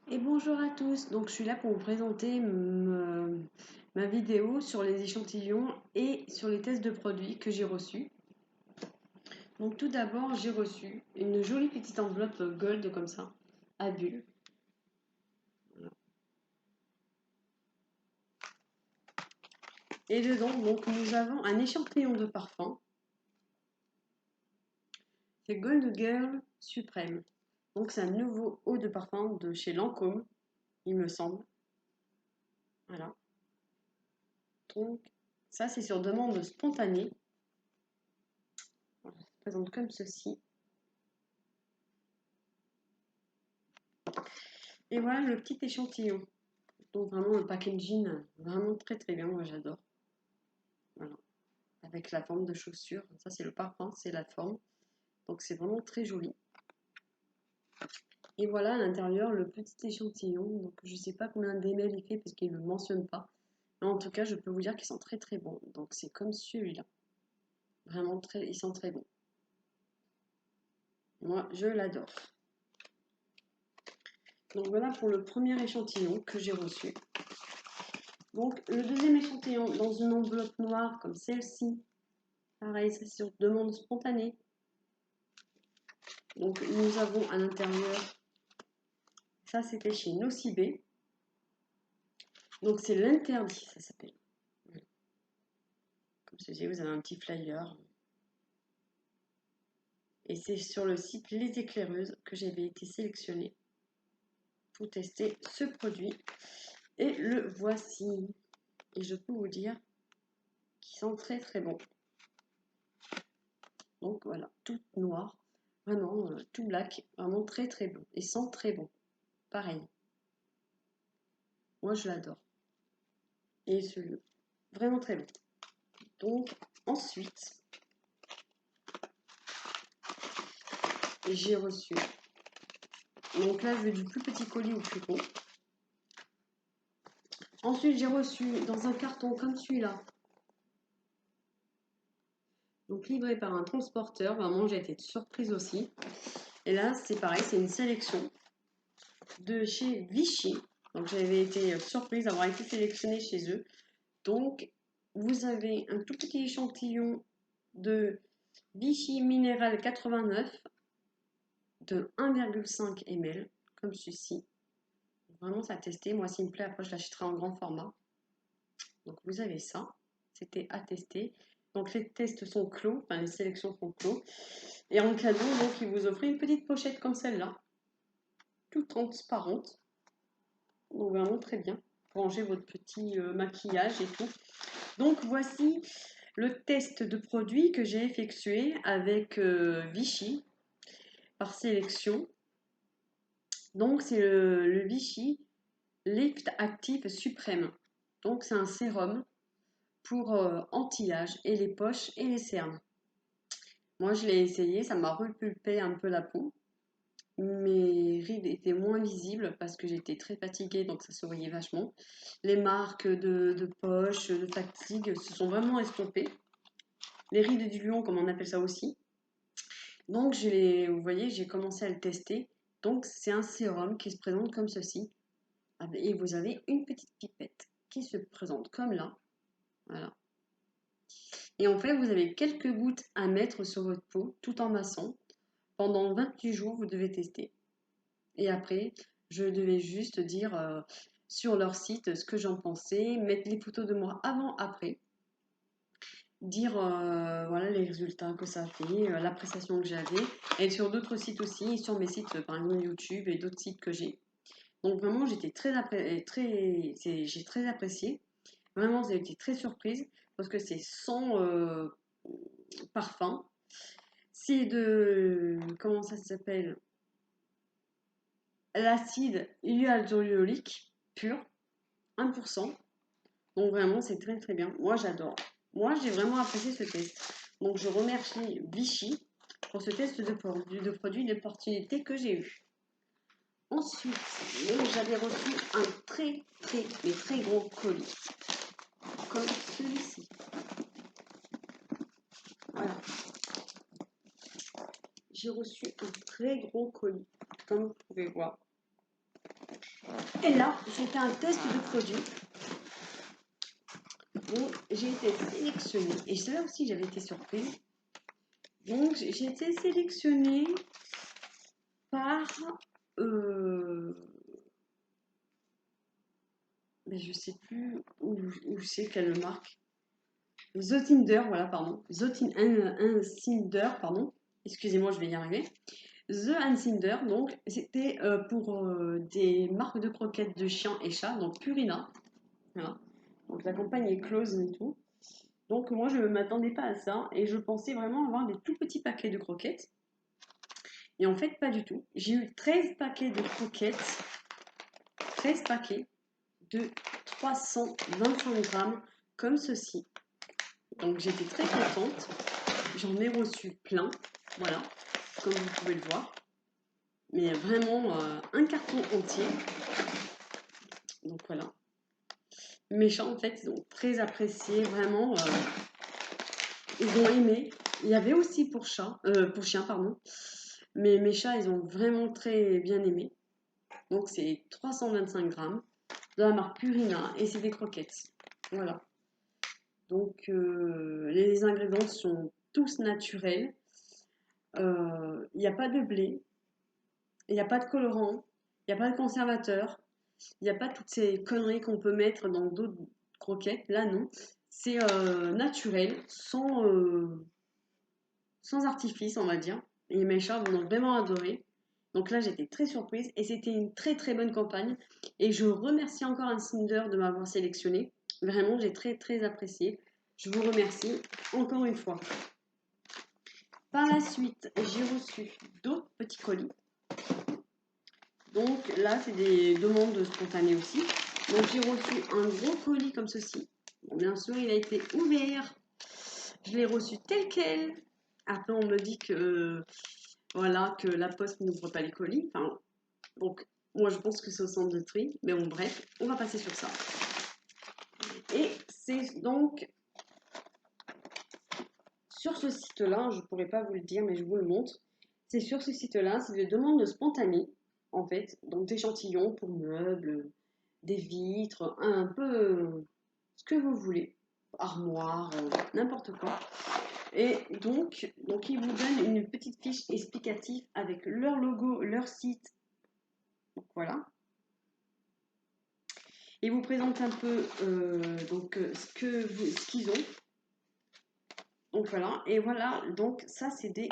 Et bonjour à tous, donc je suis là pour vous présenter ma vidéo sur les échantillons et sur les tests de produits que j'ai reçus. Donc tout d'abord j'ai reçu une jolie petite enveloppe gold comme ça, à bulles. Voilà. Et dedans donc nous avons un échantillon de parfum, c'est Gold Girl Suprême. Donc c'est un nouveau eau de parfum de chez Lancôme, il me semble. Voilà. Donc ça c'est sur demande spontanée. Voilà, ça se présente comme ceci. Et voilà le petit échantillon. Donc vraiment le packaging, vraiment très très bien, moi j'adore. Voilà. Avec la forme de chaussure, ça c'est le parfum, c'est la forme. Donc c'est vraiment très joli. Et voilà à l'intérieur le petit échantillon. Donc je ne sais pas combien d'ml il fait parce qu'il ne le mentionne pas. Mais en tout cas, je peux vous dire qu'ils sont très très bons. Donc c'est comme celui-là. Vraiment très, ils sont très bons. Moi je l'adore. Donc voilà pour le premier échantillon que j'ai reçu. Donc le deuxième échantillon dans une enveloppe noire comme celle-ci. Pareil, ça c'est sur demande spontanée. Donc nous avons à l'intérieur, ça c'était chez Nocibé. Donc c'est l'interdit, ça s'appelle. Comme ceci, vous avez un petit flyer. Et c'est sur le site Les Éclaireuses que j'avais été sélectionnée pour tester ce produit. Et le voici. Et je peux vous dire qu'il sent très très bon. Donc voilà, tout noir, vraiment tout black, vraiment très très bon. Et sent très bon. Pareil. Moi je l'adore. Et celui-là, vraiment très bon. Donc ensuite, j'ai reçu. Donc là, je vais du plus petit colis au plus gros. Ensuite, j'ai reçu dans un carton comme celui-là. Donc livré par un transporteur. Vraiment, j'ai été surprise aussi. Et là, c'est pareil, c'est une sélection de chez Vichy. Donc j'avais été surprise d'avoir été sélectionnée chez eux. Donc, vous avez un tout petit échantillon de Vichy Minéral 89 de 1,5 ml, comme ceci. Vraiment, ça a testé. Moi, s'il me plaît, après, je l'achèterai en grand format. Donc, vous avez ça. C'était à tester. Donc, les tests sont clos. Enfin, les sélections sont clos. Et en cadeau, donc, ils vous offrent une petite pochette comme celle-là. Toute transparente. Donc, vraiment très bien. Pour ranger votre petit maquillage et tout. Donc, voici le test de produit que j'ai effectué avec Vichy par sélection. Donc, c'est le Vichy Lift Active Suprême. Donc, c'est un sérum pour anti-âge et les poches et les cernes. Moi, je l'ai essayé, ça m'a repulpé un peu la peau. Mes rides étaient moins visibles parce que j'étais très fatiguée, donc ça se voyait vachement. Les marques de poche, de fatigue se sont vraiment estompées. Les rides du lion, comme on appelle ça aussi. Donc, vous voyez, j'ai commencé à le tester. Donc, c'est un sérum qui se présente comme ceci. Et vous avez une petite pipette qui se présente comme là. Voilà. Et en fait, vous avez quelques gouttes à mettre sur votre peau tout en massant. Pendant 28 jours, vous devez tester. Et après, je devais juste dire sur leur site ce que j'en pensais, mettre les photos de moi avant, après, dire voilà les résultats que ça a fait, l'appréciation que j'avais, et sur d'autres sites aussi, sur mes sites par exemple YouTube et d'autres sites que j'ai. Donc vraiment, j'ai très apprécié. Vraiment, j'ai été très surprise parce que c'est sans parfum. C'est de, comment ça s'appelle? L'acide hyaluronique pur, 1%. Donc vraiment, c'est très très bien. Moi, j'adore. Moi, j'ai vraiment apprécié ce test. Donc, je remercie Vichy pour ce test de produit d'opportunité que j'ai eu. Ensuite, j'avais reçu un très gros colis, comme celui-ci. Voilà. J'ai reçu un très gros colis, comme vous pouvez voir. Et là, j'ai fait un test de produit. Donc, j'ai été sélectionnée. Et là aussi, j'avais été surprise. Donc, j'ai été sélectionnée par... mais je sais plus où c'est quelle marque. The Tinder, voilà, pardon. Tinder, pardon. Excusez-moi, je vais y arriver. The Cinder, donc c'était pour des marques de croquettes de chiens et chats, donc Purina. Voilà. Donc la campagne est close et tout. Donc moi je ne m'attendais pas à ça et je pensais vraiment avoir des tout petits paquets de croquettes. Et en fait pas du tout. J'ai eu 13 paquets de croquettes, 13 paquets de 325 grammes comme ceci. Donc j'étais très contente. J'en ai reçu plein, voilà, comme vous pouvez le voir. Mais vraiment un carton entier. Donc voilà. Mes chats en fait ils ont très apprécié, vraiment. Ils ont aimé. Il y avait aussi pour chien, pardon. Mais mes chats ils ont vraiment très bien aimé. Donc c'est 325 grammes de la marque Purina et c'est des croquettes. Voilà. Donc les ingrédients sont tous naturels. Il n'y a pas de blé, il n'y a pas de colorant, il n'y a pas de conservateur, il n'y a pas toutes ces conneries qu'on peut mettre dans d'autres croquettes. Là, non. C'est naturel, sans artifice, on va dire. Et mes chats m'ont vraiment adoré. Donc là, j'étais très surprise et c'était une très très bonne campagne. Et je remercie encore un Cinder de m'avoir sélectionné. Vraiment, j'ai très très apprécié. Je vous remercie encore une fois. Par la suite, j'ai reçu d'autres petits colis. Donc là, c'est des demandes spontanées aussi. Donc j'ai reçu un gros colis comme ceci. Bon, bien sûr, il a été ouvert. Je l'ai reçu tel quel. Après, on me dit que voilà, que la poste n'ouvre pas les colis. Enfin, donc moi, je pense que c'est au centre de tri. Mais bon, bref, on va passer sur ça. Et c'est donc sur ce site-là, je ne pourrais pas vous le dire, mais je vous le montre. C'est sur ce site-là, c'est des demandes spontanées, en fait. Donc d'échantillons pour meubles, des vitres, un peu ce que vous voulez. Armoire, n'importe quoi. Et donc, ils vous donnent une petite fiche explicative avec leur logo, leur site. Donc voilà. Ils vous présentent un peu ce qu'ils ont. Donc voilà. Et voilà, donc ça c'est des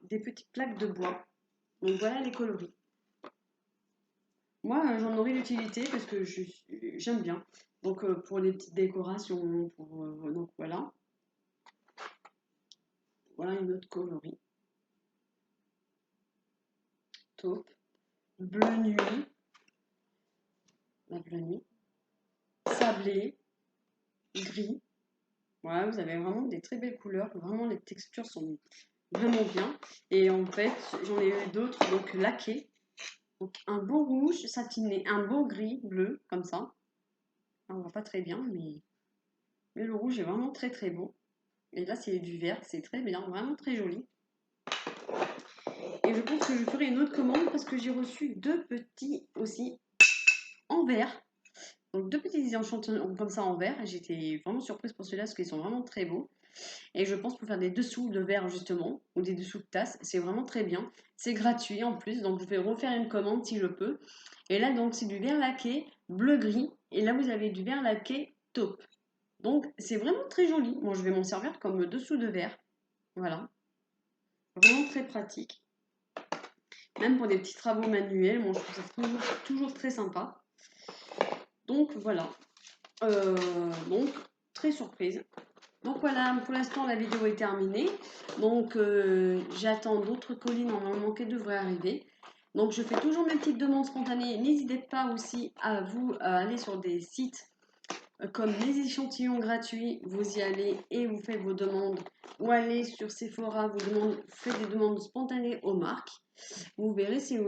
petites plaques de bois. Donc voilà les coloris. Moi j'en aurai l'utilité parce que j'aime bien. Donc pour les petites décorations, donc voilà. Voilà une autre coloris. Taupe, bleu nuit, la bleu nuit, sablé, gris. Voilà, vous avez vraiment des très belles couleurs. Vraiment, les textures sont vraiment bien. Et en fait, j'en ai eu d'autres, donc laqués. Donc un beau rouge satiné, un beau gris bleu, comme ça. On voit pas très bien, mais le rouge est vraiment très très beau. Et là, c'est du vert, c'est très bien, vraiment très joli. Et je pense que je ferai une autre commande parce que j'ai reçu deux petits aussi en vert. Donc deux petits échantillons comme ça en vert. J'étais vraiment surprise pour ceux-là parce qu'ils sont vraiment très beaux. Et je pense pour faire des dessous de verre justement, ou des dessous de tasse, c'est vraiment très bien. C'est gratuit en plus, donc je vais refaire une commande si je peux. Et là donc c'est du verre laqué bleu-gris. Et là vous avez du verre laqué taupe. Donc c'est vraiment très joli. Moi je vais m'en servir comme dessous de verre. Voilà. Vraiment très pratique. Même pour des petits travaux manuels, moi je trouve ça toujours très sympa. Donc voilà. Donc très surprise. Donc voilà, pour l'instant la vidéo est terminée. Donc j'attends d'autres colis normalement qui devraient arriver. Donc je fais toujours mes petites demandes spontanées. N'hésitez pas aussi à vous aller sur des sites comme les échantillons gratuits. Vous y allez et vous faites vos demandes. Ou allez sur Sephora, vous faites des demandes spontanées aux marques. Vous verrez si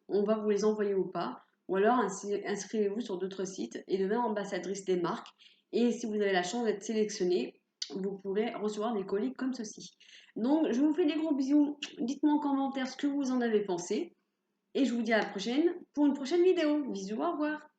on va vous les envoyer ou pas. Ou alors inscrivez-vous sur d'autres sites et devenez ambassadrice des marques. Et si vous avez la chance d'être sélectionné, vous pourrez recevoir des colis comme ceci. Donc, je vous fais des gros bisous. Dites-moi en commentaire ce que vous en avez pensé. Et je vous dis à la prochaine pour une prochaine vidéo. Bisous, au revoir.